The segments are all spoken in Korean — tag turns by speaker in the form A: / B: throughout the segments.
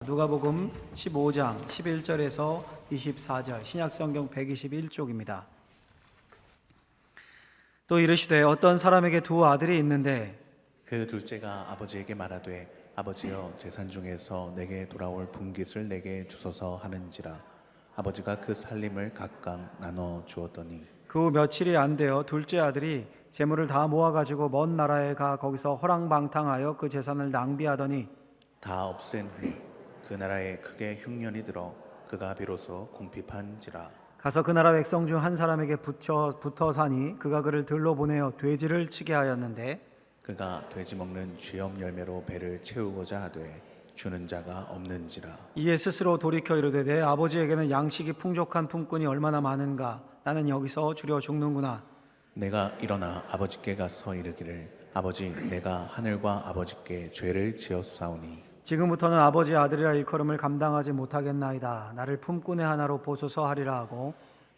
A: 누가복음 15장 11절에서 24절, 신약성경 121쪽입니다. 또 이르시되 어떤 사람에게 두 아들이 있는데
B: 그 둘째가 아버지에게 말하되 아버지여 재산 중에서 내게 돌아올 분깃을 내게 주소서 하는지라. 아버지가 그 살림을 각각 나눠 주었더니
A: 그 후 며칠이 안 되어 둘째 아들이 재물을 다 모아가지고 먼 나라에 가 거기서 허랑방탕하여 그 재산을 낭비하더니
B: 다 없앤 후에 그 나라에 크게 흉년이 들어 그가 비로소 궁핍한지라.
A: 가서 그 나라 백성 중 한 사람에게 붙어 사니 그가 그를 들러 보내어 돼지를 치게 하였는데
B: 그가 돼지 먹는 쥐염 열매로 배를 채우고자 하되 주는 자가 없는지라.
A: 이에 스스로 돌이켜 이르되 내 아버지에게는 양식이 풍족한 품꾼이 얼마나 많은가. 나는 여기서 주려 죽는구나.
B: 내가 일어나 아버지께 가서 이르기를 아버지 내가 하늘과 아버지께 죄를 지었사오니
A: 지금부터는 아버지 아들이라 일컬음을 감당하지 못하겠나이다. 나를 품꾼의 하나로 보소서 하리라 하고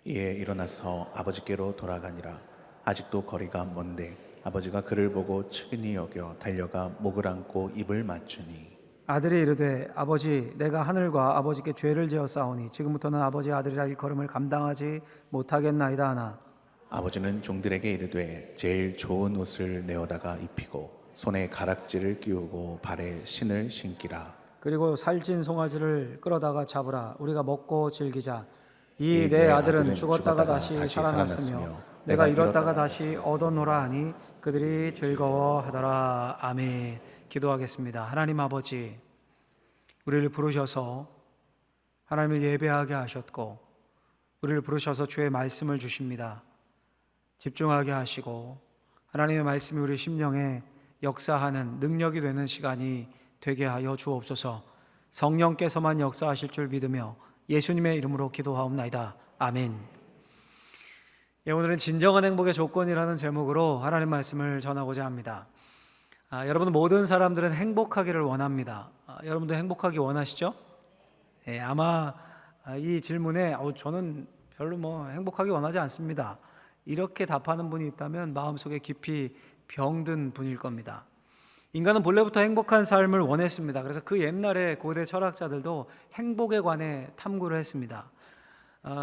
B: 이에 일어나서 아버지께로 돌아가니라. 아직도 거리가 먼데 아버지가 그를 보고 측은히 여겨 달려가 목을 안고 입을 맞추니
A: 아들이 이르되 아버지 내가 하늘과 아버지께 죄를 지었사오니 지금부터는 아버지 아들이라 일컬음을 감당하지 못하겠나이다 하나
B: 아버지는 종들에게 이르되 제일 좋은 옷을 내어다가 입히고 손에 가락지를 끼우고 발에 신을 신기라.
A: 그리고 살찐 송아지를 끌어다가 잡으라. 우리가 먹고 즐기자. 이 내 아들은 죽었다가 다시 살아났으며 내가 잃었다가 다시 얻어노라 하니 그들이 즐거워하더라. 아멘. 기도하겠습니다. 하나님 아버지, 우리를 부르셔서 하나님을 예배하게 하셨고 우리를 부르셔서 주의 말씀을 주십니다. 집중하게 하시고 하나님의 말씀이 우리 심령에 역사하는 능력이 되는 시간이 되게 하여 주옵소서. 성령께서만 역사하실 줄 믿으며 예수님의 이름으로 기도하옵나이다. 아멘. 오늘은 진정한 행복의 조건이라는 제목으로 하나님 말씀을 전하고자 합니다. 여러분, 모든 사람들은 행복하기를 원합니다. 여러분도 행복하기 원하시죠? 아마 이 질문에 저는 별로 행복하기 원하지 않습니다, 이렇게 답하는 분이 있다면 마음속에 깊이 병든 분일 겁니다. 인간은 본래부터 행복한 삶을 원했습니다. 그래서 그 옛날에 고대 철학자들도 행복에 관해 탐구를 했습니다.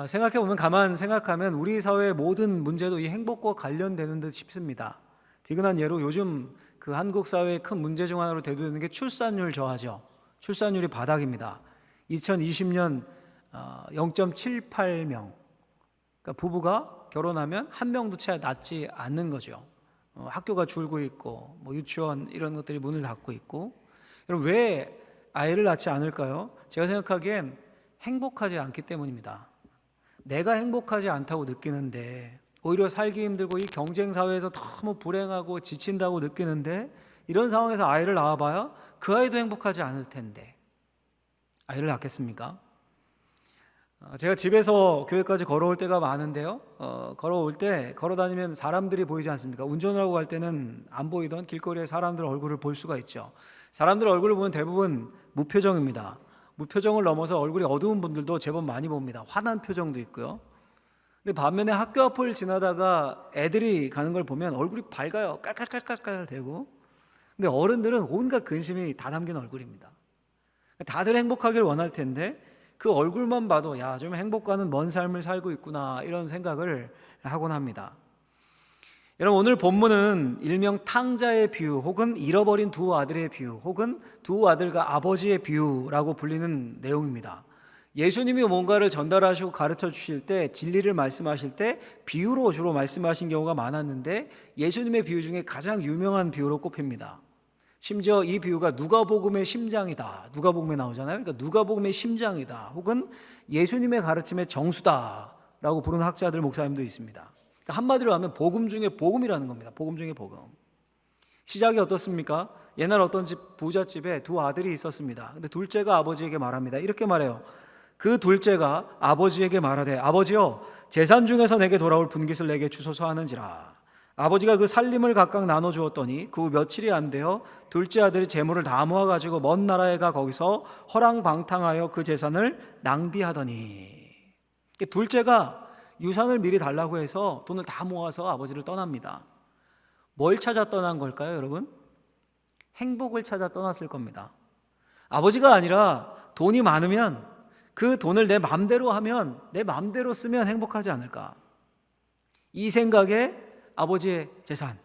A: 생각해보면, 가만 생각하면 우리 사회의 모든 문제도 이 행복과 관련되는 듯 싶습니다. 비근한 예로 요즘 그 한국 사회의 큰 문제 중 하나로 대두되는 게 출산율 저하죠. 출산율이 바닥입니다. 2020년 0.78명. 그러니까 부부가 결혼하면 한 명도 채 낳지 않는 거죠. 학교가 줄고 있고 유치원 이런 것들이 문을 닫고 있고. 여러분, 왜 아이를 낳지 않을까요? 제가 생각하기엔 행복하지 않기 때문입니다. 내가 행복하지 않다고 느끼는데, 오히려 살기 힘들고 이 경쟁 사회에서 너무 불행하고 지친다고 느끼는데, 이런 상황에서 아이를 낳아봐야 그 아이도 행복하지 않을 텐데 아이를 낳겠습니까? 제가 집에서 교회까지 걸어올 때가 많은데요, 걸어올 때 걸어다니면 사람들이 보이지 않습니까? 운전을 하고 갈 때는 안 보이던 길거리에 사람들 얼굴을 볼 수가 있죠. 사람들 얼굴을 보면 대부분 무표정입니다. 무표정을 넘어서 얼굴이 어두운 분들도 제법 많이 봅니다. 화난 표정도 있고요. 근데 반면에 학교 앞을 지나다가 애들이 가는 걸 보면 얼굴이 밝아요. 깔깔깔깔깔 대고. 근데 어른들은 온갖 근심이 다 담긴 얼굴입니다. 다들 행복하길 원할 텐데 그 얼굴만 봐도 좀 행복과는 먼 삶을 살고 있구나, 이런 생각을 하곤 합니다. 여러분, 오늘 본문은 일명 탕자의 비유, 혹은 잃어버린 두 아들의 비유, 혹은 두 아들과 아버지의 비유라고 불리는 내용입니다. 예수님이 뭔가를 전달하시고 가르쳐 주실 때, 진리를 말씀하실 때 비유로 주로 말씀하신 경우가 많았는데, 예수님의 비유 중에 가장 유명한 비유로 꼽힙니다. 심지어 이 비유가 누가복음의 심장이다, 누가복음에 나오잖아요. 그러니까 누가복음의 심장이다, 혹은 예수님의 가르침의 정수다라고 부르는 학자들, 목사님도 있습니다. 그러니까 한마디로 하면 복음 중에 복음이라는 겁니다. 복음 중에 복음. 시작이 어떻습니까? 옛날 어떤 부잣집에 두 아들이 있었습니다. 근데 둘째가 아버지에게 말합니다. 이렇게 말해요. 그 둘째가 아버지에게 말하되 아버지여 재산 중에서 내게 돌아올 분깃을 내게 주소서 하는지라. 아버지가 그 살림을 각각 나눠주었더니 그 후 며칠이 안 되어 둘째 아들이 재물을 다 모아가지고 먼 나라에 가 거기서 허랑방탕하여 그 재산을 낭비하더니. 둘째가 유산을 미리 달라고 해서 돈을 다 모아서 아버지를 떠납니다. 뭘 찾아 떠난 걸까요, 여러분? 행복을 찾아 떠났을 겁니다. 아버지가 아니라 돈이 많으면 그 돈을 내 마음대로 하면, 내 마음대로 쓰면 행복하지 않을까? 이 생각에 아버지의 재산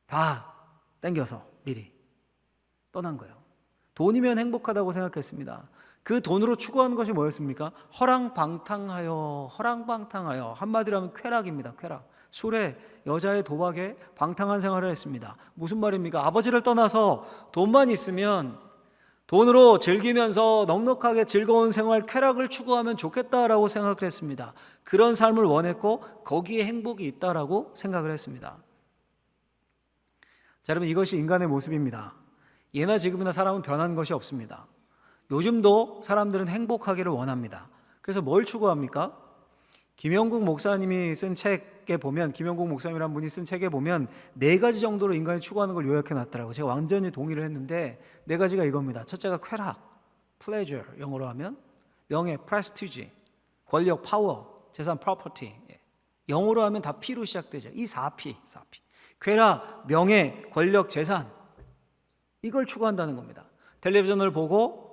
A: 다 땡겨서 미리 떠난 거예요. 돈이면 행복하다고 생각했습니다. 그 돈으로 추구하는 것이 뭐였습니까? 허랑방탕하여, 허랑방탕하여. 한마디로 하면 쾌락입니다. 쾌락. 술에, 여자의 도박에 방탕한 생활을 했습니다. 무슨 말입니까? 아버지를 떠나서 돈만 있으면 돈으로 즐기면서 넉넉하게 즐거운 생활, 쾌락을 추구하면 좋겠다라고 생각을 했습니다. 그런 삶을 원했고 거기에 행복이 있다라고 생각을 했습니다. 자, 여러분, 이것이 인간의 모습입니다. 예나 지금이나 사람은 변한 것이 없습니다. 요즘도 사람들은 행복하기를 원합니다. 그래서 뭘 추구합니까? 김영국 목사님이 쓴 책에 보면, 김영국 목사님이라는 분이 쓴 책에 보면 4가지 정도로 인간이 추구하는 걸 요약해 놨더라고요. 제가 완전히 동의를 했는데 4가지가 이겁니다. 첫째가 쾌락, pleasure, 영어로 하면 명예, prestige, 권력, power, 재산, property. 영어로 하면 다 P로 시작되죠. 이 4P. 쾌락, 명예, 권력, 재산. 이걸 추구한다는 겁니다. 텔레비전을 보고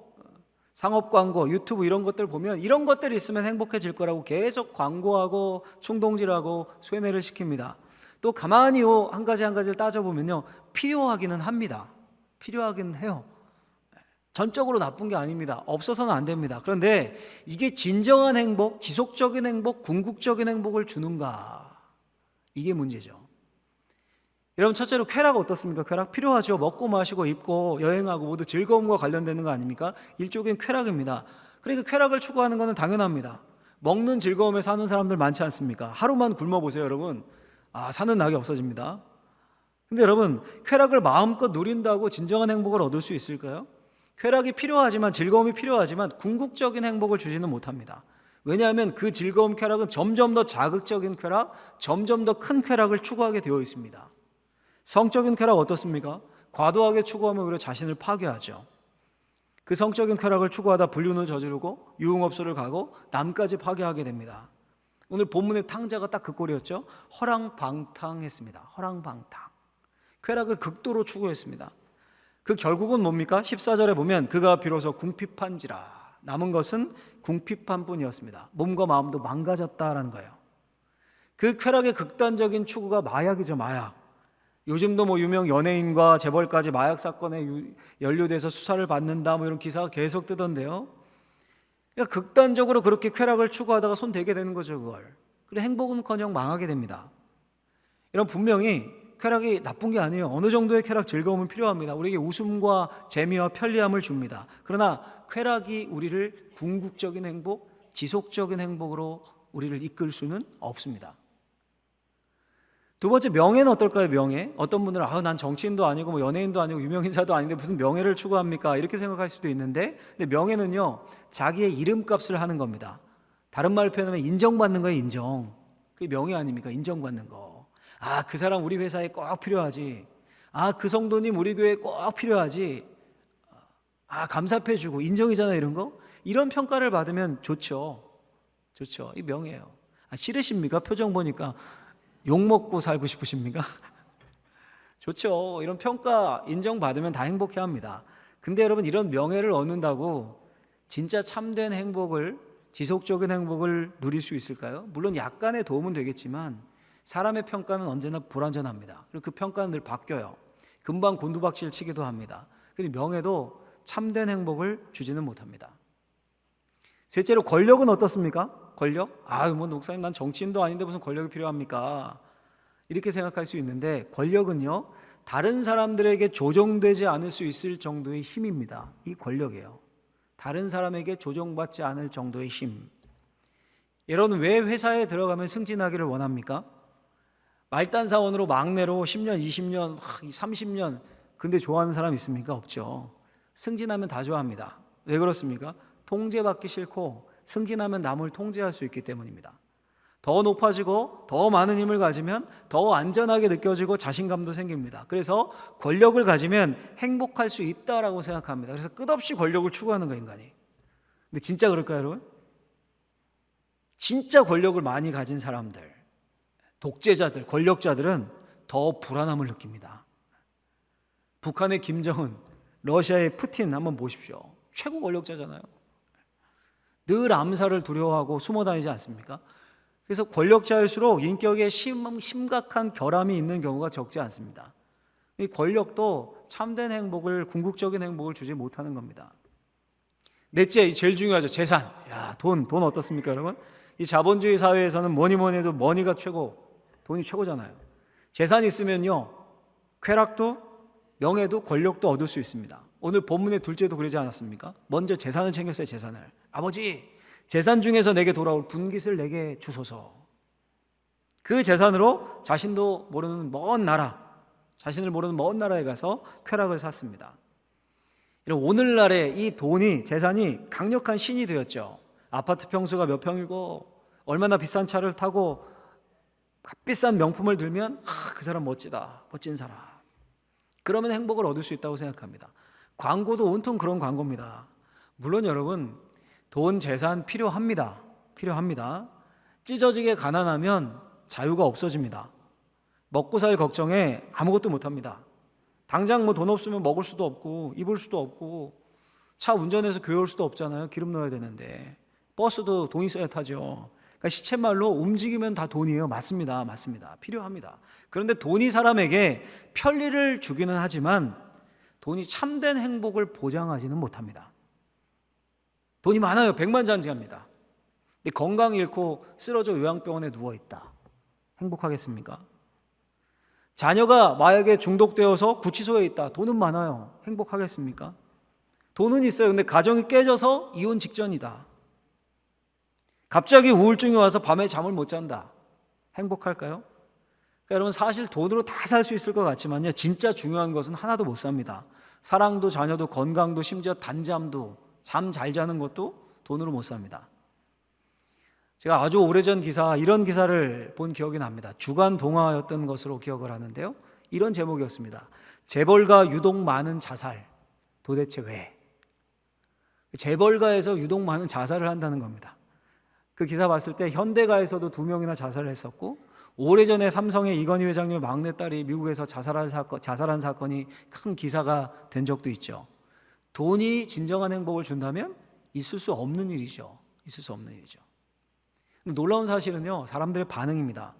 A: 상업 광고, 유튜브 이런 것들 보면 이런 것들이 있으면 행복해질 거라고 계속 광고하고 충동질하고 쇠뇌를 시킵니다. 또 가만히 한 가지를 따져보면요, 필요하기는 합니다. 필요하긴 해요. 전적으로 나쁜 게 아닙니다. 없어서는 안 됩니다. 그런데 이게 진정한 행복, 지속적인 행복, 궁극적인 행복을 주는가? 이게 문제죠. 여러분, 첫째로 쾌락 어떻습니까? 쾌락 필요하죠. 먹고 마시고 입고 여행하고 모두 즐거움과 관련되는 거 아닙니까? 일종의 쾌락입니다. 그러니까 쾌락을 추구하는 것은 당연합니다. 먹는 즐거움에 사는 사람들 많지 않습니까? 하루만 굶어보세요, 여러분. 사는 낙이 없어집니다. 근데 여러분, 쾌락을 마음껏 누린다고 진정한 행복을 얻을 수 있을까요? 쾌락이 필요하지만, 즐거움이 필요하지만 궁극적인 행복을 주지는 못합니다. 왜냐하면 그 즐거움, 쾌락은 점점 더 자극적인 쾌락, 점점 더 큰 쾌락을 추구하게 되어 있습니다. 성적인 쾌락 어떻습니까? 과도하게 추구하면 오히려 자신을 파괴하죠. 그 성적인 쾌락을 추구하다 불륜을 저지르고 유흥업소를 가고 남까지 파괴하게 됩니다. 오늘 본문의 탕자가 딱 그 꼴이었죠. 허랑방탕했습니다. 허랑방탕. 쾌락을 극도로 추구했습니다. 그 결국은 뭡니까? 14절에 보면 그가 비로소 궁핍한지라. 남은 것은 궁핍한 뿐이었습니다. 몸과 마음도 망가졌다라는 거예요. 그 쾌락의 극단적인 추구가 마약이죠, 마약. 요즘도 유명 연예인과 재벌까지 마약 사건에 연루돼서 수사를 받는다 이런 기사가 계속 뜨던데요. 그러니까 극단적으로 그렇게 쾌락을 추구하다가 손 대게 되는 거죠, 그걸. 그래 행복은커녕 망하게 됩니다. 이런 분명히 쾌락이 나쁜 게 아니에요. 어느 정도의 쾌락, 즐거움은 필요합니다. 우리에게 웃음과 재미와 편리함을 줍니다. 그러나 쾌락이 우리를 궁극적인 행복, 지속적인 행복으로 우리를 이끌 수는 없습니다. 두 번째, 명예는 어떨까요? 명예. 어떤 분들은 난 정치인도 아니고 연예인도 아니고 유명인사도 아닌데 무슨 명예를 추구합니까? 이렇게 생각할 수도 있는데, 근데 명예는요, 자기의 이름값을 하는 겁니다. 다른 말로 표현하면 인정받는 거예요. 인정. 그게 명예 아닙니까? 인정받는 거. 그 사람 우리 회사에 꼭 필요하지. 그 성도님 우리 교회에 꼭 필요하지. 감사패주고 인정이잖아요, 이런 거. 이런 평가를 받으면 좋죠. 이 명예예요. 싫으십니까? 표정 보니까 욕먹고 살고 싶으십니까? 좋죠. 이런 평가 인정받으면 다 행복해합니다. 근데 여러분, 이런 명예를 얻는다고 진짜 참된 행복을, 지속적인 행복을 누릴 수 있을까요? 물론 약간의 도움은 되겠지만 사람의 평가는 언제나 불완전합니다. 그리고 그 평가는 늘 바뀌어요. 금방 곤두박질 치기도 합니다. 근데 명예도 참된 행복을 주지는 못합니다. 셋째로 권력은 어떻습니까? 권력? 목사님 난 정치인도 아닌데 무슨 권력이 필요합니까? 이렇게 생각할 수 있는데, 권력은요, 다른 사람들에게 조정되지 않을 수 있을 정도의 힘입니다. 이 권력이에요. 다른 사람에게 조정받지 않을 정도의 힘. 여러분, 왜 회사에 들어가면 승진하기를 원합니까? 말단사원으로 막내로 10년, 20년, 30년 근데 좋아하는 사람 있습니까? 없죠. 승진하면 다 좋아합니다. 왜 그렇습니까? 통제받기 싫고 승진하면 남을 통제할 수 있기 때문입니다. 더 높아지고 더 많은 힘을 가지면 더 안전하게 느껴지고 자신감도 생깁니다. 그래서 권력을 가지면 행복할 수 있다라고 생각합니다. 그래서 끝없이 권력을 추구하는 거예요, 인간이. 근데 진짜 그럴까요, 여러분? 진짜 권력을 많이 가진 사람들, 독재자들, 권력자들은 더 불안함을 느낍니다. 북한의 김정은, 러시아의 푸틴 한번 보십시오. 최고 권력자잖아요. 늘 암살을 두려워하고 숨어 다니지 않습니까? 그래서 권력자일수록 인격에 심각한 결함이 있는 경우가 적지 않습니다. 이 권력도 참된 행복을, 궁극적인 행복을 주지 못하는 겁니다. 넷째, 제일 중요하죠. 재산. 돈 어떻습니까, 여러분? 이 자본주의 사회에서는 뭐니 해도 머니가 최고, 돈이 최고잖아요. 재산이 있으면요, 쾌락도, 명예도, 권력도 얻을 수 있습니다. 오늘 본문의 둘째도 그러지 않았습니까? 먼저 재산을 챙겼어요, 재산을. 아버지, 재산 중에서 내게 돌아올 분깃을 내게 주소서. 그 재산으로 자신도 모르는 먼 나라, 자신을 모르는 먼 나라에 가서 쾌락을 샀습니다. 이런 오늘날의 이 돈이, 재산이 강력한 신이 되었죠. 아파트 평수가 몇 평이고 얼마나 비싼 차를 타고 값비싼 명품을 들면 그 사람 멋지다, 멋진 사람. 그러면 행복을 얻을 수 있다고 생각합니다. 광고도 온통 그런 광고입니다. 물론 여러분, 돈, 재산 필요합니다. 찢어지게 가난하면 자유가 없어집니다. 먹고 살 걱정에 아무것도 못합니다. 당장 뭐 돈 없으면 먹을 수도 없고 입을 수도 없고 차 운전해서 교회 올 수도 없잖아요. 기름 넣어야 되는데. 버스도 돈 있어야 타죠. 그러니까 시쳇말로 움직이면 다 돈이에요. 맞습니다. 필요합니다. 그런데 돈이 사람에게 편리를 주기는 하지만 돈이 참된 행복을 보장하지는 못합니다. 돈이 많아요. 백만장자입니다. 근데 건강 잃고 쓰러져 요양병원에 누워있다. 행복하겠습니까? 자녀가 마약에 중독되어서 구치소에 있다. 돈은 많아요. 행복하겠습니까? 돈은 있어요. 근데 가정이 깨져서 이혼 직전이다. 갑자기 우울증이 와서 밤에 잠을 못 잔다. 행복할까요? 그러니까 여러분, 사실 돈으로 다 살 수 있을 것 같지만요, 진짜 중요한 것은 하나도 못 삽니다. 사랑도, 자녀도, 건강도, 심지어 단잠도, 잠 잘 자는 것도 돈으로 못 삽니다. 제가 아주 오래전 기사, 이런 기사를 본 기억이 납니다. 주간 동화였던 것으로 기억을 하는데요, 이런 제목이었습니다. 재벌가 유독 많은 자살, 도대체 왜? 재벌가에서 유독 많은 자살을 한다는 겁니다. 그 기사 봤을 때 현대가에서도 2명이나 자살을 했었고, 오래전에 삼성의 이건희 회장님의 막내딸이 미국에서 자살한 사건이 큰 기사가 된 적도 있죠. 돈이 진정한 행복을 준다면 있을 수 없는 일이죠. 놀라운 사실은요, 사람들의 반응입니다.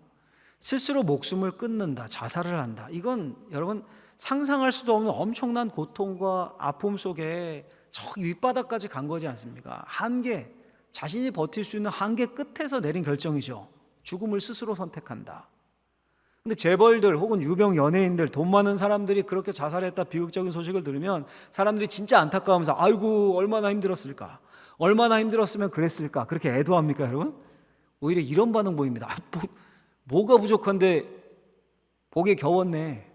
A: 스스로 목숨을 끊는다, 자살을 한다. 이건 여러분 상상할 수도 없는 엄청난 고통과 아픔 속에 저 윗바닥까지 간 거지 않습니까? 한계, 자신이 버틸 수 있는 한계 끝에서 내린 결정이죠. 죽음을 스스로 선택한다. 근데 재벌들 혹은 유명 연예인들, 돈 많은 사람들이 그렇게 자살했다 비극적인 소식을 들으면 사람들이 진짜 안타까워하면서 아이고 얼마나 힘들었을까, 얼마나 힘들었으면 그랬을까, 그렇게 애도합니까 여러분? 오히려 이런 반응 보입니다. 뭐가 부족한데 복에 겨웠네.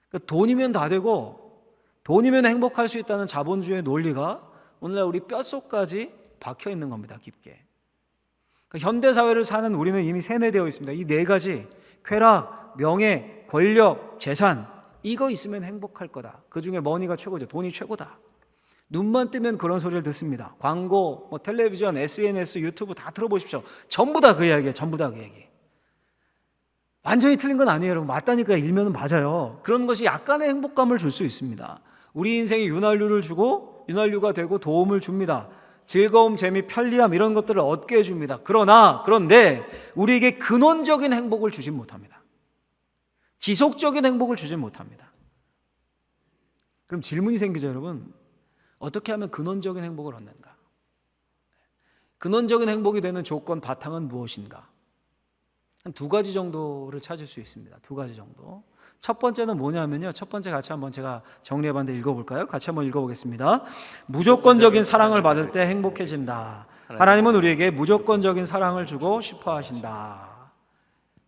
A: 그러니까 돈이면 다 되고 돈이면 행복할 수 있다는 자본주의의 논리가 오늘날 우리 뼛속까지 박혀 있는 겁니다. 깊게. 그러니까 현대사회를 사는 우리는 이미 세뇌되어 있습니다. 이 4가지, 쾌락, 명예, 권력, 재산, 이거 있으면 행복할 거다. 그 중에 머니가 최고죠. 돈이 최고다. 눈만 뜨면 그런 소리를 듣습니다. 광고, 텔레비전, SNS, 유튜브 다 들어보십시오. 전부 다 그 이야기예요. 완전히 틀린 건 아니에요, 여러분. 맞다니까 일면은 맞아요. 그런 것이 약간의 행복감을 줄 수 있습니다. 우리 인생에 윤활유를 주고 윤활유가 되고 도움을 줍니다. 즐거움, 재미, 편리함 이런 것들을 얻게 해줍니다. 그런데 우리에게 근원적인 행복을 주진 못합니다. 지속적인 행복을 주진 못합니다. 그럼 질문이 생기죠, 여러분. 어떻게 하면 근원적인 행복을 얻는가? 근원적인 행복이 되는 조건, 바탕은 무엇인가? 한 2가지 정도를 찾을 수 있습니다. 2가지 정도. 첫 번째는 뭐냐면요, 첫 번째 같이 한번 제가 정리해봤는데 읽어볼까요? 같이 한번 읽어보겠습니다. 무조건적인 사랑을 받을 때 행복해진다. 하나님은 우리에게 무조건적인 사랑을 주고 싶어 하신다.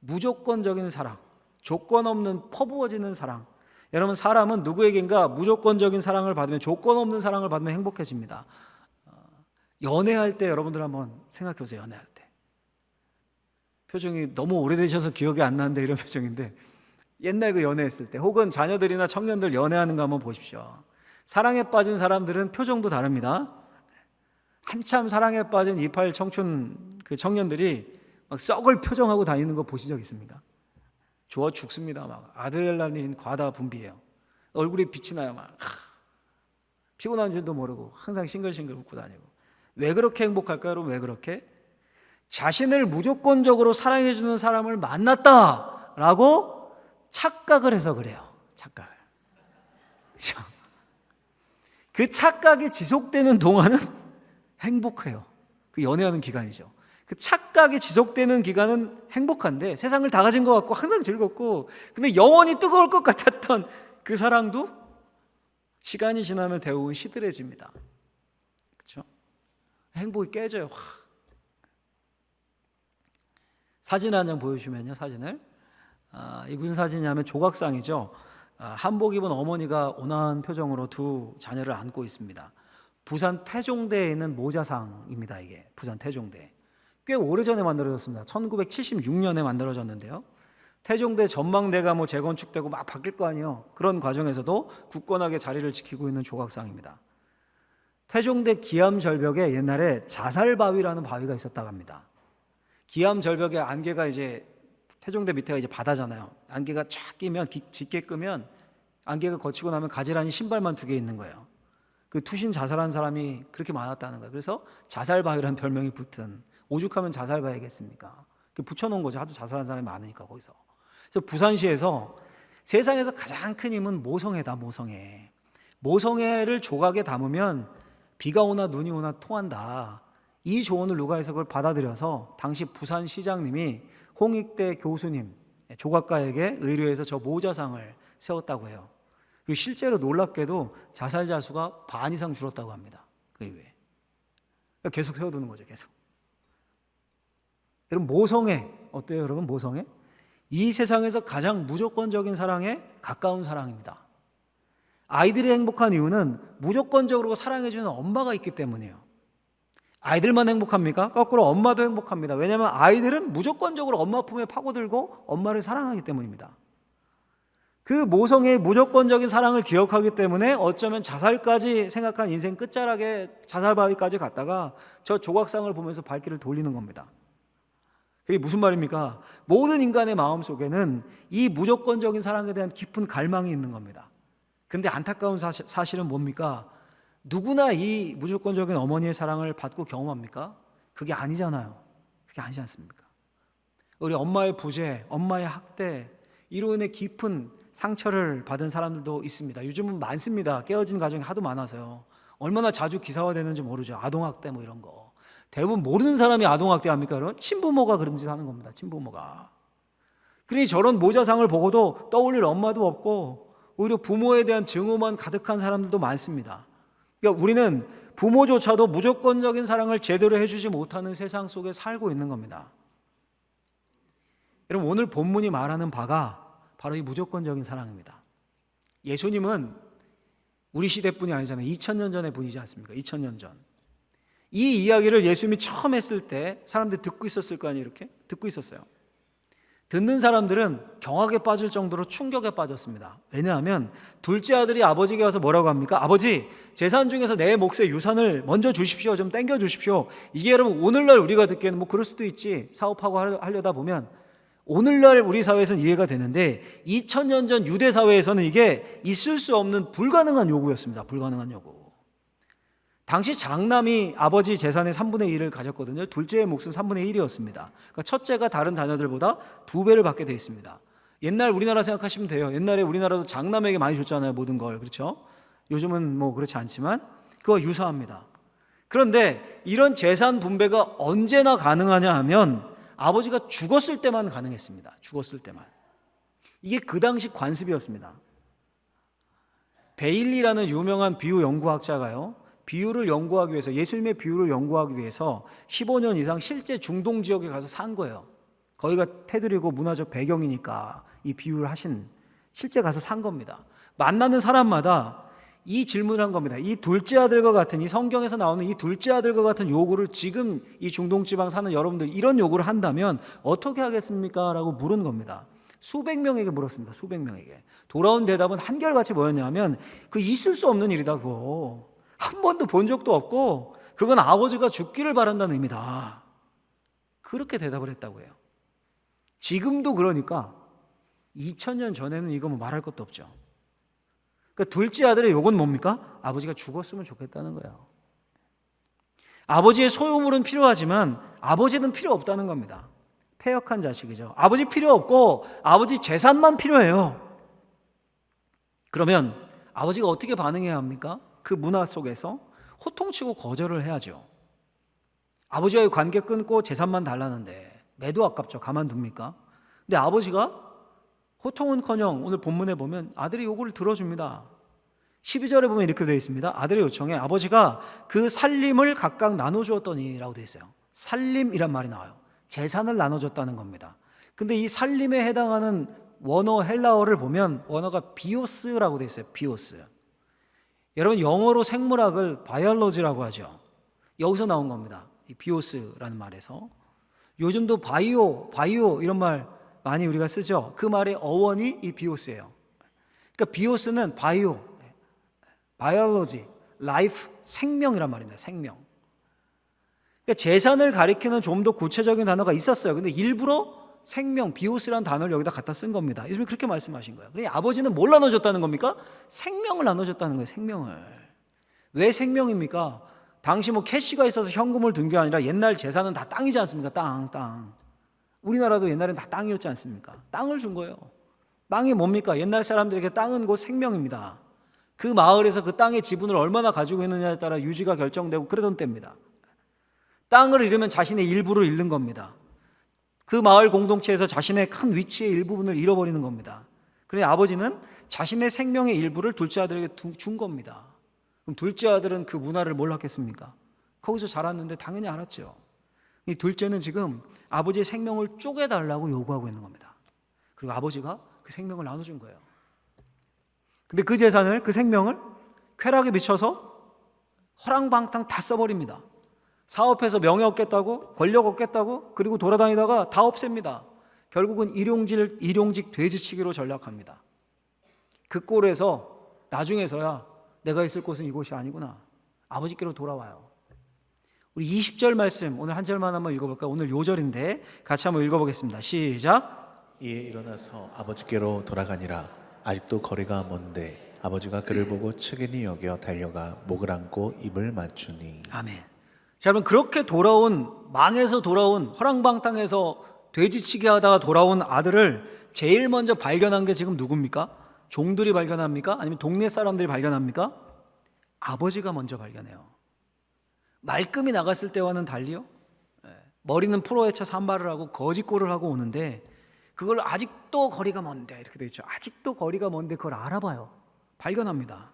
A: 무조건적인 사랑, 조건 없는 퍼부어지는 사랑. 여러분, 사람은 누구에겐가 무조건적인 사랑을 받으면, 조건 없는 사랑을 받으면 행복해집니다. 연애할 때 여러분들 한번 생각해 보세요. 연애할 때 표정이 너무 오래되셔서 기억이 안 나는데 이런 표정인데, 옛날 그 연애했을 때, 혹은 자녀들이나 청년들 연애하는 거 한번 보십시오. 사랑에 빠진 사람들은 표정도 다릅니다. 한참 사랑에 빠진 28 청춘 그 청년들이 막 썩을 표정하고 다니는 거 보신 적 있습니까? 좋아 죽습니다. 막 아드레날린 과다 분비해요. 얼굴에 빛이 나요. 막 피곤한 줄도 모르고 항상 싱글싱글 웃고 다니고. 왜 그렇게 행복할까요, 여러분? 왜 그렇게? 자신을 무조건적으로 사랑해주는 사람을 만났다라고 착각을 해서 그래요. 착각을. 그렇죠? 그 착각이 지속되는 동안은 행복해요. 그 연애하는 기간이죠. 그 착각이 지속되는 기간은 행복한데 세상을 다 가진 것 같고 항상 즐겁고, 근데 영원히 뜨거울 것 같았던 그 사랑도 시간이 지나면 대부분 시들해집니다. 그렇죠? 행복이 깨져요. 확. 사진 한 장 보여주면요, 사진을. 이 무슨 사진이냐면 조각상이죠. 한복 입은 어머니가 온화한 표정으로 두 자녀를 안고 있습니다. 부산 태종대에 있는 모자상입니다. 이게 부산 태종대. 꽤 오래전에 만들어졌습니다. 1976년에 만들어졌는데요. 태종대 전망대가 뭐 재건축되고 막 바뀔 거 아니에요. 그런 과정에서도 굳건하게 자리를 지키고 있는 조각상입니다. 태종대 기암절벽에 옛날에 자살바위라는 바위가 있었다고 합니다. 기암절벽의 안개가 이제 태종대 밑에가 이제 바다잖아요. 안개가 쫙 끼면, 짙게 끄면 안개가 거치고 나면 가지런히 신발만 2개 있는 거예요. 그 투신 자살한 사람이 그렇게 많았다는 거예요. 그래서 자살바위라는 별명이 붙은, 오죽하면 자살바위겠습니까? 붙여놓은 거죠. 하도 자살한 사람이 많으니까 거기서. 그래서 부산시에서 세상에서 가장 큰 힘은 모성애다. 모성애. 모성애를 조각에 담으면 비가 오나 눈이 오나 통한다. 이 조언을 누가 해서 그걸 받아들여서 당시 부산시장님이 홍익대 교수님, 조각가에게 의뢰해서 저 모자상을 세웠다고 해요. 그리고 실제로 놀랍게도 자살자 수가 반 이상 줄었다고 합니다. 그 이후에. 그러니까 계속 세워두는 거죠. 계속. 여러분, 모성애 어때요? 여러분, 모성애? 이 세상에서 가장 무조건적인 사랑에 가까운 사랑입니다. 아이들이 행복한 이유는 무조건적으로 사랑해주는 엄마가 있기 때문이에요. 아이들만 행복합니까? 거꾸로 엄마도 행복합니다. 왜냐하면 아이들은 무조건적으로 엄마 품에 파고들고 엄마를 사랑하기 때문입니다. 그 모성애의 무조건적인 사랑을 기억하기 때문에 어쩌면 자살까지 생각한 인생 끝자락에 자살바위까지 갔다가 저 조각상을 보면서 발길을 돌리는 겁니다. 그게 무슨 말입니까? 모든 인간의 마음속에는 이 무조건적인 사랑에 대한 깊은 갈망이 있는 겁니다. 근데 안타까운 사실은 뭡니까? 누구나 이 무조건적인 어머니의 사랑을 받고 경험합니까? 그게 아니잖아요. 그게 아니지 않습니까? 우리 엄마의 부재, 엄마의 학대, 이로 인해 깊은 상처를 받은 사람들도 있습니다. 요즘은 많습니다. 깨어진 가정이 하도 많아서요. 얼마나 자주 기사화되는지 모르죠. 아동학대 뭐 이런 거. 대부분 모르는 사람이 아동학대 합니까? 여러분? 친부모가 그런 짓 하는 겁니다. 친부모가. 그러니 저런 모자상을 보고도 떠올릴 엄마도 없고 오히려 부모에 대한 증오만 가득한 사람들도 많습니다. 그러니까 우리는 부모조차도 무조건적인 사랑을 제대로 해주지 못하는 세상 속에 살고 있는 겁니다. 여러분, 오늘 본문이 말하는 바가 바로 이 무조건적인 사랑입니다. 예수님은 우리 시대뿐이 아니잖아요. 2000년 전의 분이지 않습니까? 2000년 전. 이 이야기를 예수님이 처음 했을 때 사람들이 듣고 있었을 거 아니에요. 이렇게 듣고 있었어요. 듣는 사람들은 경악에 빠질 정도로 충격에 빠졌습니다. 왜냐하면 둘째 아들이 아버지에게 와서 뭐라고 합니까? 아버지, 재산 중에서 내 몫의 유산을 먼저 주십시오. 좀 땡겨 주십시오. 이게 여러분 오늘날 우리가 듣기에는 뭐 그럴 수도 있지. 사업하고 하려다 보면 오늘날 우리 사회에서는 이해가 되는데 2000년 전 유대 사회에서는 이게 있을 수 없는 불가능한 요구였습니다. 불가능한 요구. 당시 장남이 아버지 재산의 3분의 1을 가졌거든요. 둘째의 몫은 3분의 1이었습니다. 그러니까 첫째가 다른 자녀들보다 2배를 받게 돼 있습니다. 옛날 우리나라 생각하시면 돼요. 옛날에 우리나라도 장남에게 많이 줬잖아요. 모든 걸. 그렇죠? 요즘은 뭐 그렇지 않지만 그거 유사합니다. 그런데 이런 재산 분배가 언제나 가능하냐 하면 아버지가 죽었을 때만 가능했습니다. 죽었을 때만. 이게 그 당시 관습이었습니다. 베일리라는 유명한 비유 연구학자가요. 비유를 연구하기 위해서, 예수님의 비유를 연구하기 위해서 15년 이상 실제 중동 지역에 가서 산 거예요. 거기가 테두리고 문화적 배경이니까 이 비유를 하신, 실제 가서 산 겁니다. 만나는 사람마다 이 질문을 한 겁니다. 이 둘째 아들과 같은, 이 성경에서 나오는 이 둘째 아들과 같은 요구를 지금 이 중동 지방 사는 여러분들 이런 요구를 한다면 어떻게 하겠습니까? 라고 물은 겁니다. 수백 명에게 물었습니다. 수백 명에게. 돌아온 대답은 한결같이 뭐였냐면 그 있을 수 없는 일이다 그거. 한 번도 본 적도 없고 그건 아버지가 죽기를 바란다는 의미다. 그렇게 대답을 했다고 해요. 지금도 그러니까 2000년 전에는 이거 뭐 말할 것도 없죠. 그러니까 둘째 아들의 욕은 뭡니까? 아버지가 죽었으면 좋겠다는 거예요. 아버지의 소유물은 필요하지만 아버지는 필요 없다는 겁니다. 패역한 자식이죠. 아버지 필요 없고 아버지 재산만 필요해요. 그러면 아버지가 어떻게 반응해야 합니까? 그 문화 속에서 호통치고 거절을 해야죠. 아버지와의 관계 끊고 재산만 달라는데 매도 아깝죠. 가만둡니까? 근데 아버지가 호통은커녕 오늘 본문에 보면 아들의 요구를 들어줍니다. 12절에 보면 이렇게 되어 있습니다. 아들의 요청에 아버지가 그 살림을 각각 나눠주었더니 라고 되어 있어요. 살림이란 말이 나와요. 재산을 나눠줬다는 겁니다. 근데 이 살림에 해당하는 원어 헬라어를 보면 원어가 비오스라고 되어 있어요. 비오스. 여러분 영어로 생물학을 바이올로지라고 하죠. 여기서 나온 겁니다. 이 비오스라는 말에서. 요즘도 바이오 이런 말 많이 우리가 쓰죠. 그 말의 어원이 이 비오스예요. 그러니까 비오스는 바이올로지, 라이프, 생명이란 말입니다. 생명. 그러니까 재산을 가리키는 좀 더 구체적인 단어가 있었어요. 근데 일부러 생명, 비오스라는 단어를 여기다 갖다 쓴 겁니다. 예수님이 그렇게 말씀하신 거예요. 그러니 아버지는 뭘 나눠줬다는 겁니까? 생명을 나눠줬다는 거예요. 생명을. 왜 생명입니까? 당시 뭐 캐시가 있어서 현금을 둔 게 아니라 옛날 재산은 다 땅이지 않습니까? 땅. 우리나라도 옛날엔 다 땅이었지 않습니까? 땅을 준 거예요. 땅이 뭡니까? 옛날 사람들에게 땅은 곧 생명입니다. 그 마을에서 그 땅의 지분을 얼마나 가지고 있느냐에 따라 유지가 결정되고 그러던 때입니다. 땅을 잃으면 자신의 일부를 잃는 겁니다. 그 마을 공동체에서 자신의 큰 위치의 일부분을 잃어버리는 겁니다. 그러니 아버지는 자신의 생명의 일부를 둘째 아들에게 준 겁니다. 그럼 둘째 아들은 그 문화를 몰랐겠습니까? 거기서 자랐는데 당연히 알았죠. 이 둘째는 지금 아버지의 생명을 쪼개달라고 요구하고 있는 겁니다. 그리고 아버지가 그 생명을 나눠준 거예요. 근데 그 재산을, 그 생명을 쾌락에 미쳐서 허랑방탕 다 써버립니다. 사업해서 명예 얻겠다고, 권력 얻겠다고, 그리고 돌아다니다가 다 없앱니다. 결국은 일용직 돼지치기로 전락합니다. 그 꼴에서 나중에서야 내가 있을 곳은 이곳이 아니구나. 아버지께로 돌아와요. 우리 20절 말씀 오늘 한 절만 한번 읽어볼까요? 오늘 요절인데 같이 한번 읽어보겠습니다. 시작.
B: 이에 일어나서 아버지께로 돌아가니라. 아직도 거리가 먼데 아버지가 그를 보고 측은히 여겨 달려가 목을 안고 입을 맞추니.
A: 아멘. 자, 여러분 그렇게 망해서 돌아온 허랑방탕에서 돼지치기 하다가 돌아온 아들을 제일 먼저 발견한 게 지금 누굽니까? 종들이 발견합니까? 아니면 동네 사람들이 발견합니까? 아버지가 먼저 발견해요. 말끔히 나갔을 때와는 달리요. 머리는 풀어헤쳐 산발을 하고 거짓골을 하고 오는데 그걸 아직도 거리가 먼데 이렇게 되어 있죠. 아직도 거리가 먼데 그걸 알아봐요. 발견합니다.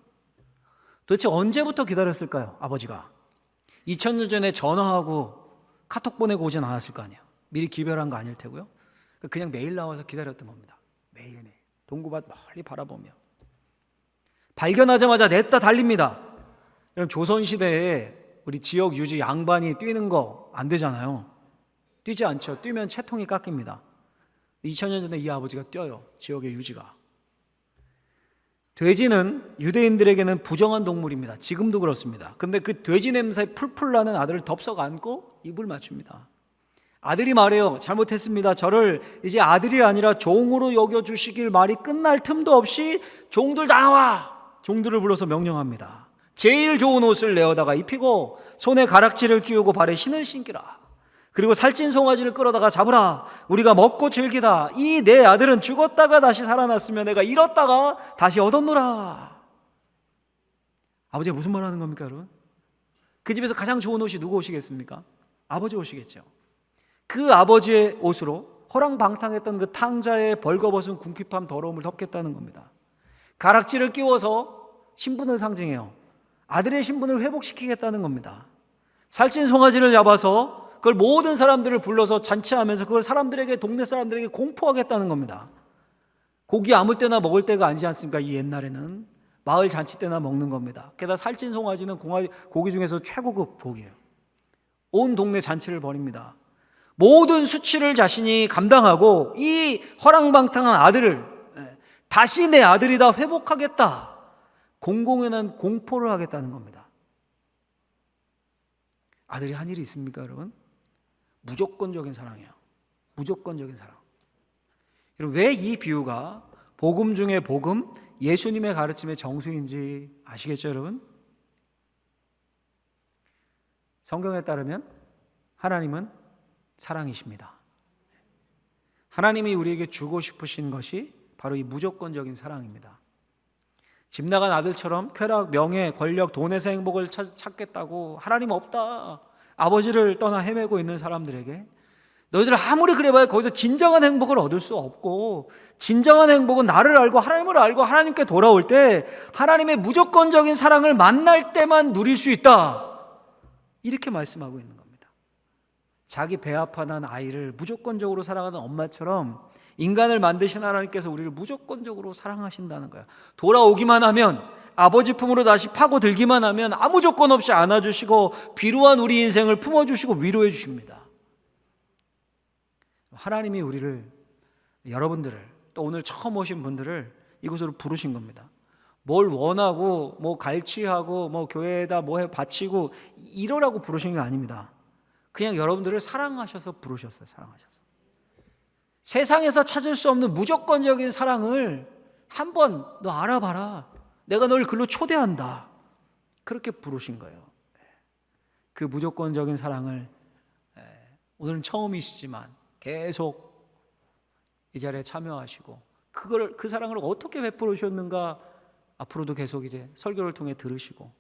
A: 도대체 언제부터 기다렸을까요? 아버지가 2000년 전에 전화하고 카톡 보내고 오진 않았을 거 아니에요. 미리 기별한 거 아닐 테고요. 그냥 매일 나와서 기다렸던 겁니다. 매일매일 동구밭 멀리 바라보며 발견하자마자 냈다 달립니다. 여러분 조선시대에 우리 지역 유지 양반이 뛰는 거 안 되잖아요. 뛰지 않죠. 뛰면 채통이 깎입니다. 2000년 전에 이 아버지가 뛰어요. 지역의 유지가. 돼지는 유대인들에게는 부정한 동물입니다. 지금도 그렇습니다. 근데 그 돼지 냄새 풀풀 나는 아들을 덥석 안고 입을 맞춥니다. 아들이 말해요. 잘못했습니다. 저를 이제 아들이 아니라 종으로 여겨주시길. 말이 끝날 틈도 없이 종들 다 나와. 종들을 불러서 명령합니다. 제일 좋은 옷을 내어다가 입히고 손에 가락지를 끼우고 발에 신을 신기라. 그리고 살찐 송아지를 끌어다가 잡으라. 우리가 먹고 즐기다. 이 내 아들은 죽었다가 다시 살아났으며 내가 잃었다가 다시 얻었노라. 아버지가 무슨 말 하는 겁니까, 여러분? 그 집에서 가장 좋은 옷이 누구 옷이겠습니까? 아버지 옷이겠죠. 그 아버지의 옷으로 허랑방탕했던 그 탕자의 벌거벗은 궁핍함 더러움을 덮겠다는 겁니다. 가락지를 끼워서 신분을 상징해요. 아들의 신분을 회복시키겠다는 겁니다. 살찐 송아지를 잡아서 그걸 모든 사람들을 불러서 잔치하면서 그걸 사람들에게, 동네 사람들에게 공포하겠다는 겁니다. 고기 아무 때나 먹을 때가 아니지 않습니까? 이 옛날에는 마을 잔치 때나 먹는 겁니다. 게다가 살찐 송아지는 고기 중에서 최고급 고기예요. 온 동네 잔치를 벌입니다. 모든 수치를 자신이 감당하고 이 허랑방탕한 아들을 다시 내 아들이다 회복하겠다. 공공연한 공포를 하겠다는 겁니다. 아들이 한 일이 있습니까, 여러분? 무조건적인 사랑이에요. 무조건적인 사랑. 여러분, 왜 이 비유가 복음 중에 복음, 예수님의 가르침의 정수인지 아시겠죠, 여러분? 성경에 따르면 하나님은 사랑이십니다. 하나님이 우리에게 주고 싶으신 것이 바로 이 무조건적인 사랑입니다. 집 나간 아들처럼 쾌락, 명예, 권력, 돈에서 행복을 찾겠다고 하나님 없다, 아버지를 떠나 헤매고 있는 사람들에게 너희들 아무리 그래봐야 거기서 진정한 행복을 얻을 수 없고, 진정한 행복은 나를 알고 하나님을 알고 하나님께 돌아올 때 하나님의 무조건적인 사랑을 만날 때만 누릴 수 있다, 이렇게 말씀하고 있는 겁니다. 자기 배 아파 난 아이를 무조건적으로 사랑하는 엄마처럼 인간을 만드신 하나님께서 우리를 무조건적으로 사랑하신다는 거예요. 돌아오기만 하면, 아버지 품으로 다시 파고들기만 하면 아무 조건 없이 안아주시고 비루한 우리 인생을 품어주시고 위로해 주십니다. 하나님이 우리를, 여러분들을, 또 오늘 처음 오신 분들을 이곳으로 부르신 겁니다. 뭘 원하고 뭐 갈취하고 뭐 교회에다 뭐 해 바치고 이러라고 부르신 게 아닙니다. 그냥 여러분들을 사랑하셔서 부르셨어요. 사랑하셔서. 세상에서 찾을 수 없는 무조건적인 사랑을 한번 너 알아봐라, 내가 널 글로 초대한다, 그렇게 부르신 거예요. 그 무조건적인 사랑을 오늘은 처음이시지만 계속 이 자리에 참여하시고 그 사랑을 어떻게 베풀어 주셨는가 앞으로도 계속 이제 설교를 통해 들으시고,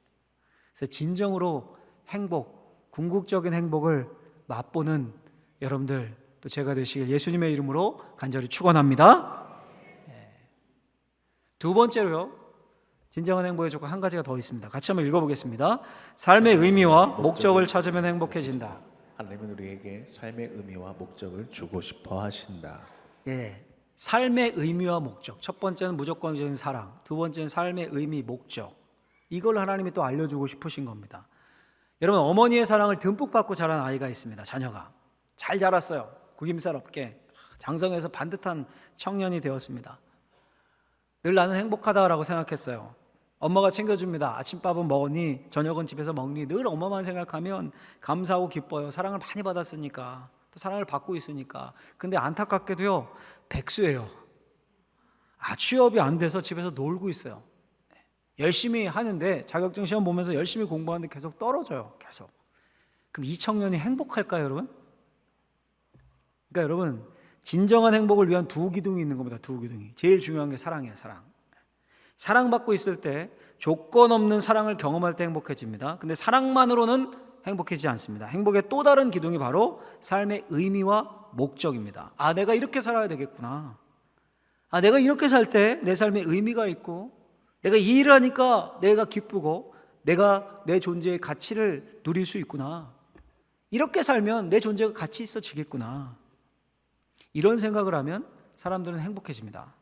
A: 그래서 진정으로 행복, 궁극적인 행복을 맛보는 여러분들 또 제가 되시길 예수님의 이름으로 간절히 축원합니다. 두 번째로요, 진정한 행복의 조건 한 가지가 더 있습니다. 같이 한번 읽어보겠습니다. 삶의 의미와 목적을 찾으면 행복해진다.
B: 하나님은 우리에게 삶의 의미와 목적을 주고 싶어 하신다.
A: 삶의 의미와 목적. 첫 번째는 무조건적인 사랑, 두 번째는 삶의 의미, 목적. 이걸 하나님이 또 알려주고 싶으신 겁니다. 여러분, 어머니의 사랑을 듬뿍 받고 자란 아이가 있습니다. 자녀가 잘 자랐어요. 구김살 없게 장성해서 반듯한 청년이 되었습니다. 늘 나는 행복하다라고 생각했어요. 엄마가 챙겨줍니다. 아침밥은 먹었니? 저녁은 집에서 먹니? 늘 엄마만 생각하면 감사하고 기뻐요. 사랑을 많이 받았으니까, 또 사랑을 받고 있으니까. 근데 안타깝게도요, 백수예요. 취업이 안 돼서 집에서 놀고 있어요. 열심히 하는데, 자격증 시험 보면서 열심히 공부하는데 계속 떨어져요. 계속. 그럼 이 청년이 행복할까요, 여러분? 그러니까 여러분, 진정한 행복을 위한 두 기둥이 있는 겁니다. 두 기둥이. 제일 중요한 게 사랑이에요. 사랑. 사랑받고 있을 때 조건 없는 사랑을 경험할 때 행복해집니다. 근데 사랑만으로는 행복해지지 않습니다. 행복의 또 다른 기둥이 바로 삶의 의미와 목적입니다. 내가 이렇게 살아야 되겠구나. 내가 이렇게 살 때 내 삶에 의미가 있고, 내가 이 일을 하니까 내가 기쁘고, 내가 내 존재의 가치를 누릴 수 있구나. 이렇게 살면 내 존재가 가치 있어지겠구나. 이런 생각을 하면 사람들은 행복해집니다.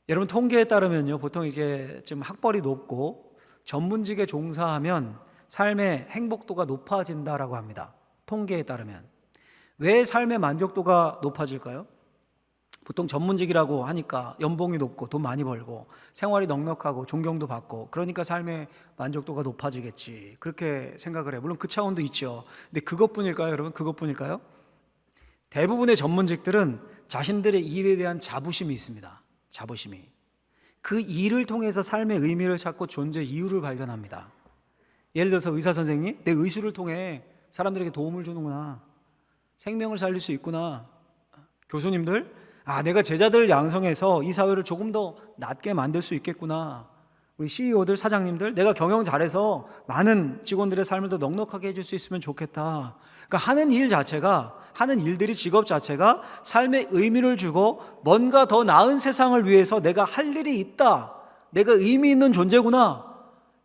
A: 여러분, 통계에 따르면요, 보통 이게 좀 학벌이 높고 전문직에 종사하면 삶의 행복도가 높아진다라고 합니다. 통계에 따르면. 왜 삶의 만족도가 높아질까요? 보통 전문직이라고 하니까 연봉이 높고 돈 많이 벌고 생활이 넉넉하고 존경도 받고, 그러니까 삶의 만족도가 높아지겠지, 그렇게 생각을 해요. 물론 그 차원도 있죠. 근데 그것뿐일까요, 여러분? 그것뿐일까요? 대부분의 전문직들은 자신들의 일에 대한 자부심이 있습니다. 자부심이. 그 일을 통해서 삶의 의미를 찾고 존재 이유를 발견합니다. 예를 들어서 의사 선생님, 내 의술을 통해 사람들에게 도움을 주는구나, 생명을 살릴 수 있구나. 교수님들, 내가 제자들을 양성해서 이 사회를 조금 더 낫게 만들 수 있겠구나. 우리 CEO들, 사장님들, 내가 경영 잘해서 많은 직원들의 삶을 더 넉넉하게 해줄 수 있으면 좋겠다. 그러니까 하는 일 자체가, 하는 일들이, 직업 자체가 삶의 의미를 주고 뭔가 더 나은 세상을 위해서 내가 할 일이 있다, 내가 의미 있는 존재구나,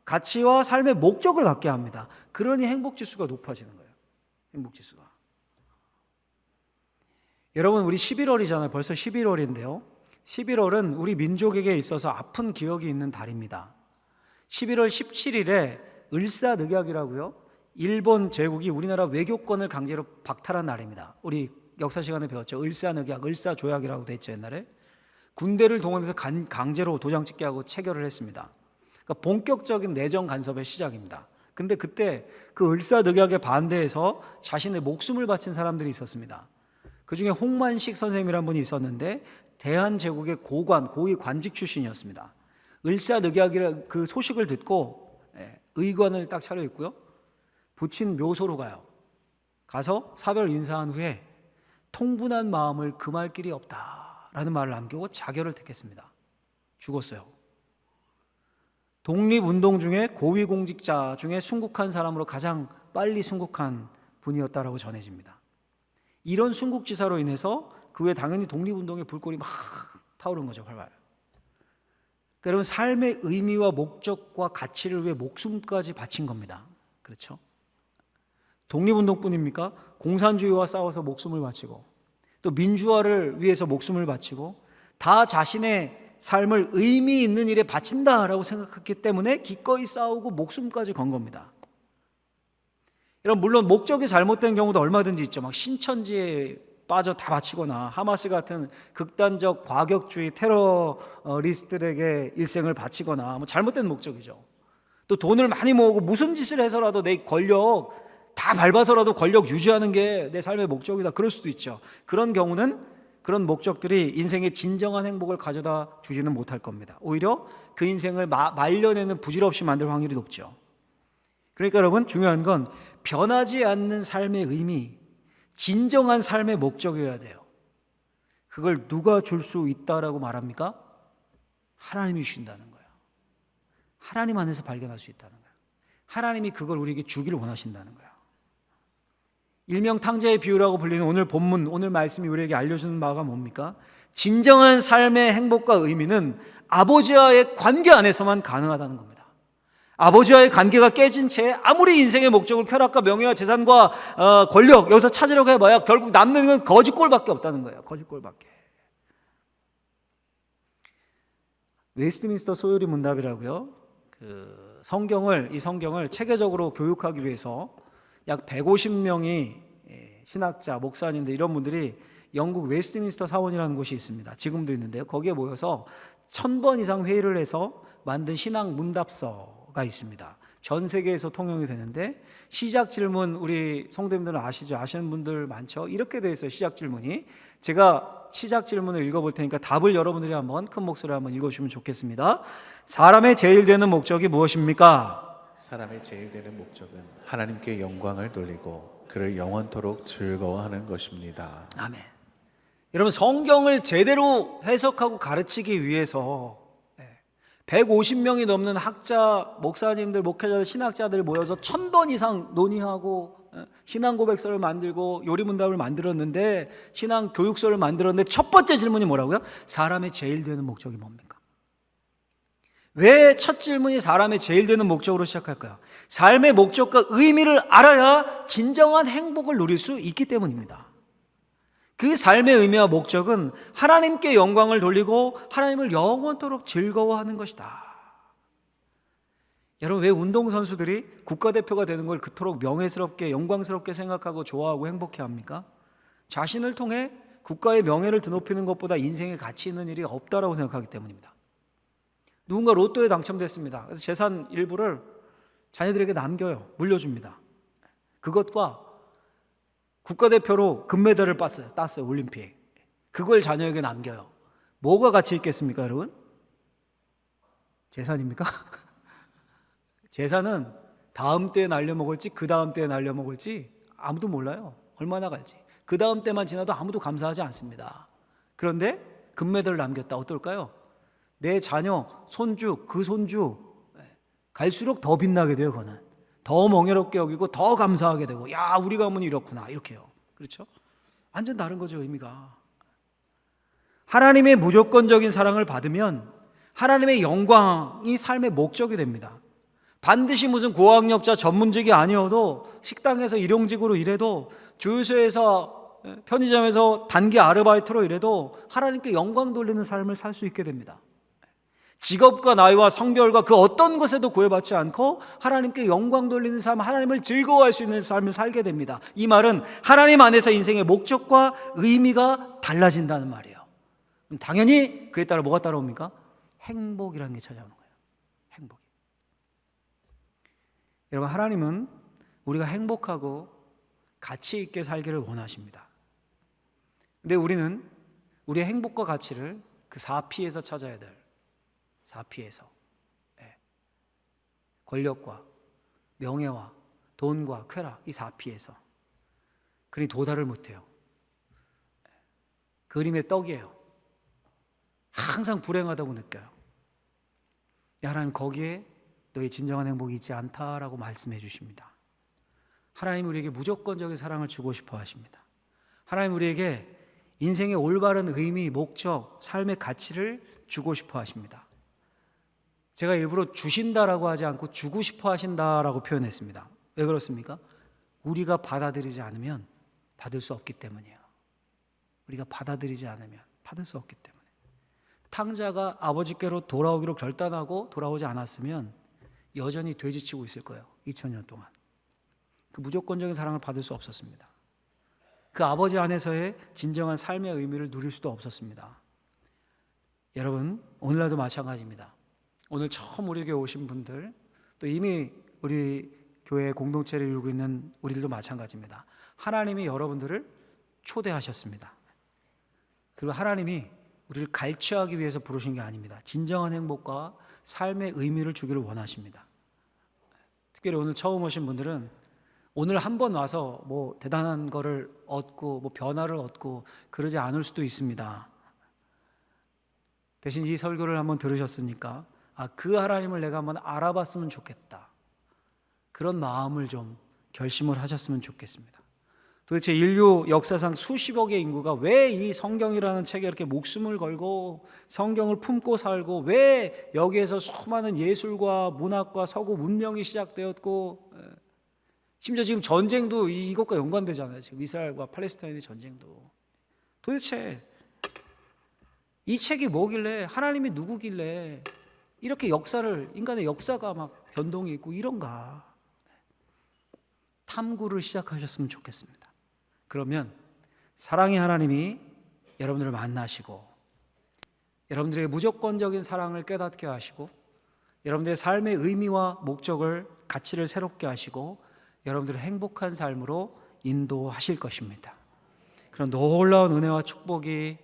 A: 가치와 삶의 목적을 갖게 합니다. 그러니 행복지수가 높아지는 거예요. 행복지수가. 여러분, 우리 11월이잖아요. 벌써 11월인데요. 11월은 우리 민족에게 있어서 아픈 기억이 있는 달입니다. 11월 17일에 을사늑약이라고요, 일본 제국이 우리나라 외교권을 강제로 박탈한 날입니다. 우리 역사 시간에 배웠죠. 을사늑약, 을사조약이라고 돼 있죠. 옛날에 군대를 동원해서 강제로 도장 찍게 하고 체결을 했습니다. 그러니까 본격적인 내정 간섭의 시작입니다. 근데 그때 그 을사늑약에 반대해서 자신의 목숨을 바친 사람들이 있었습니다. 그 중에 홍만식 선생님이라는 분이 있었는데 대한제국의 고위 관직 출신이었습니다. 을사늑약이라는 그 소식을 듣고 의관을 딱 차려입고요, 부친 묘소로 가서 사별 인사한 후에 통분한 마음을 금할 길이 없다라는 말을 남기고 자결을 택했습니다. 죽었어요. 독립운동 중에 고위공직자 중에 순국한 사람으로 가장 빨리 순국한 분이었다라고 전해집니다. 이런 순국지사로 인해서 그 후에 당연히 독립운동의 불꽃이 막 타오른 거죠. 활발. 그러니까 여러분, 삶의 의미와 목적과 가치를 위해 목숨까지 바친 겁니다. 그렇죠? 독립운동뿐입니까? 공산주의와 싸워서 목숨을 바치고, 또 민주화를 위해서 목숨을 바치고, 다 자신의 삶을 의미 있는 일에 바친다라고 생각했기 때문에 기꺼이 싸우고 목숨까지 건 겁니다. 여러분, 물론 목적이 잘못된 경우도 얼마든지 있죠. 막 신천지에 빠져 다 바치거나 하마스 같은 극단적 과격주의 테러리스트들에게 일생을 바치거나 뭐 잘못된 목적이죠. 또 돈을 많이 모으고 무슨 짓을 해서라도 내 권력 다 밟아서라도 권력 유지하는 게 내 삶의 목적이다, 그럴 수도 있죠. 그런 경우는 그런 목적들이 인생의 진정한 행복을 가져다 주지는 못할 겁니다. 오히려 그 인생을 말려내는 부질없이 만들 확률이 높죠. 그러니까 여러분, 중요한 건 변하지 않는 삶의 의미, 진정한 삶의 목적이어야 돼요. 그걸 누가 줄 수 있다라고 말합니까? 하나님이 주신다는 거예요. 하나님 안에서 발견할 수 있다는 거예요. 하나님이 그걸 우리에게 주기를 원하신다는 거예요. 일명 탕자의 비유라고 불리는 오늘 본문, 오늘 말씀이 우리에게 알려주는 바가 뭡니까? 진정한 삶의 행복과 의미는 아버지와의 관계 안에서만 가능하다는 겁니다. 아버지와의 관계가 깨진 채 아무리 인생의 목적을 쾌락과 명예와 재산과 권력 여기서 찾으려고 해봐야 결국 남는 건 거짓골밖에 없다는 거예요. 거짓골밖에. 웨스트민스터 소요리 문답이라고요, 이 성경을 체계적으로 교육하기 위해서 약 150명이 신학자, 목사님들 이런 분들이 영국 웨스트민스터 사원이라는 곳이 있습니다. 지금도 있는데요. 거기에 모여서 1000번 이상 회의를 해서 만든 신학 문답서가 있습니다. 전 세계에서 통용이 되는데, 시작 질문, 우리 성도님들은 아시죠? 아시는 분들 많죠? 이렇게 되어 있어요. 시작 질문이. 제가 시작 질문을 읽어볼 테니까 답을 여러분들이 한번 큰 목소리로 한번 읽어주시면 좋겠습니다. 사람의 제일 되는 목적이 무엇입니까?
B: 사람의 제일 되는 목적은 하나님께 영광을 돌리고 그를 영원토록 즐거워하는 것입니다.
A: 아멘. 여러분, 성경을 제대로 해석하고 가르치기 위해서 150명이 넘는 학자, 목사님들, 목회자들, 신학자들이 모여서 1000번 이상 논의하고 신앙 고백서를 만들고 요리문답을 만들었는데, 신앙 교육서를 만들었는데 첫 번째 질문이 뭐라고요? 사람의 제일 되는 목적이 뭡니까? 왜 첫 질문이 사람의 제일 되는 목적으로 시작할까요? 삶의 목적과 의미를 알아야 진정한 행복을 누릴 수 있기 때문입니다. 그 삶의 의미와 목적은 하나님께 영광을 돌리고 하나님을 영원토록 즐거워하는 것이다. 여러분, 왜 운동선수들이 국가대표가 되는 걸 그토록 명예스럽게, 영광스럽게 생각하고 좋아하고 행복해합니까? 자신을 통해 국가의 명예를 드높이는 것보다 인생에 가치 있는 일이 없다라고 생각하기 때문입니다. 누군가 로또에 당첨됐습니다. 그래서 재산 일부를 자녀들에게 남겨요. 물려줍니다. 그것과 국가대표로 금메달을 땄어요. 올림픽. 그걸 자녀에게 남겨요. 뭐가 가치 있겠습니까, 여러분? 재산입니까? 재산은 다음 때에 날려먹을지 그 다음 때에 날려먹을지 아무도 몰라요. 얼마나 갈지. 그 다음 때만 지나도 아무도 감사하지 않습니다. 그런데 금메달을 남겼다. 어떨까요? 내 자녀, 손주, 그 손주 갈수록 더 빛나게 돼요. 그거는 더 멍해롭게 여기고 더 감사하게 되고, 야, 우리 가문이 이렇구나, 이렇게요. 그렇죠? 완전 다른 거죠, 의미가. 하나님의 무조건적인 사랑을 받으면 하나님의 영광이 삶의 목적이 됩니다. 반드시 무슨 고학력자 전문직이 아니어도 식당에서 일용직으로 일해도, 주유소에서, 편의점에서 단기 아르바이트로 일해도 하나님께 영광 돌리는 삶을 살 수 있게 됩니다. 직업과 나이와 성별과 그 어떤 것에도 구애받지 않고 하나님께 영광 돌리는 삶, 하나님을 즐거워할 수 있는 삶을 살게 됩니다. 이 말은 하나님 안에서 인생의 목적과 의미가 달라진다는 말이에요. 당연히 그에 따라 뭐가 따라옵니까? 행복이라는 게 찾아오는 거예요. 행복이. 여러분, 하나님은 우리가 행복하고 가치 있게 살기를 원하십니다. 근데 우리는 우리의 행복과 가치를 그 4P에서 찾아야 될 4P에서 권력과 명예와 돈과 쾌락 이 4P에서 그리 도달을 못해요. 그림의 떡이에요. 항상 불행하다고 느껴요. 하나님 거기에 너의 진정한 행복이 있지 않다라고 말씀해 주십니다. 하나님 우리에게 무조건적인 사랑을 주고 싶어 하십니다. 하나님 우리에게 인생의 올바른 의미, 목적, 삶의 가치를 주고 싶어 하십니다. 제가 일부러 주신다라고 하지 않고 주고 싶어 하신다라고 표현했습니다. 왜 그렇습니까? 우리가 받아들이지 않으면 받을 수 없기 때문이에요. 우리가 받아들이지 않으면 받을 수 없기 때문에. 탕자가 아버지께로 돌아오기로 결단하고 돌아오지 않았으면 여전히 되지치고 있을 거예요. 2000년 동안. 그 무조건적인 사랑을 받을 수 없었습니다. 그 아버지 안에서의 진정한 삶의 의미를 누릴 수도 없었습니다. 여러분, 오늘날도 마찬가지입니다. 오늘 처음 우리 교회 오신 분들, 또 이미 우리 교회 공동체를 이루고 있는 우리들도 마찬가지입니다. 하나님이 여러분들을 초대하셨습니다. 그리고 하나님이 우리를 갈취하기 위해서 부르신 게 아닙니다. 진정한 행복과 삶의 의미를 주기를 원하십니다. 특별히 오늘 처음 오신 분들은 오늘 한 번 와서 뭐 대단한 거를 얻고 뭐 변화를 얻고 그러지 않을 수도 있습니다. 대신 이 설교를 한번 들으셨으니까 그 하나님을 내가 한번 알아봤으면 좋겠다. 그런 마음을 좀 결심을 하셨으면 좋겠습니다. 도대체 인류 역사상 수십억의 인구가 왜 이 성경이라는 책에 이렇게 목숨을 걸고 성경을 품고 살고 왜 여기에서 수많은 예술과 문학과 서구 문명이 시작되었고 심지어 지금 전쟁도 이것과 연관되잖아요. 지금 이스라엘과 팔레스타인의 전쟁도. 도대체 이 책이 뭐길래 하나님이 누구길래 이렇게 역사를 인간의 역사가 막 변동이 있고 이런가. 탐구를 시작하셨으면 좋겠습니다. 그러면 사랑의 하나님이 여러분들을 만나시고 여러분들의 무조건적인 사랑을 깨닫게 하시고 여러분들의 삶의 의미와 목적을 가치를 새롭게 하시고 여러분들을 행복한 삶으로 인도하실 것입니다. 그런 놀라운 은혜와 축복이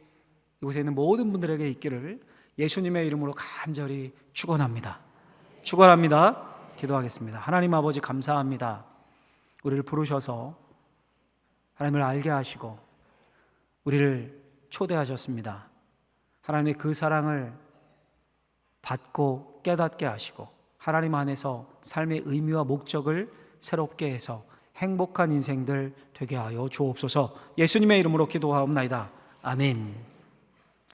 A: 이곳에 있는 모든 분들에게 있기를 예수님의 이름으로 간절히 축원합니다. 축원합니다. 기도하겠습니다. 하나님 아버지 감사합니다. 우리를 부르셔서 하나님을 알게 하시고 우리를 초대하셨습니다. 하나님의 그 사랑을 받고 깨닫게 하시고 하나님 안에서 삶의 의미와 목적을 새롭게 해서 행복한 인생들 되게 하여 주옵소서. 예수님의 이름으로 기도하옵나이다. 아멘.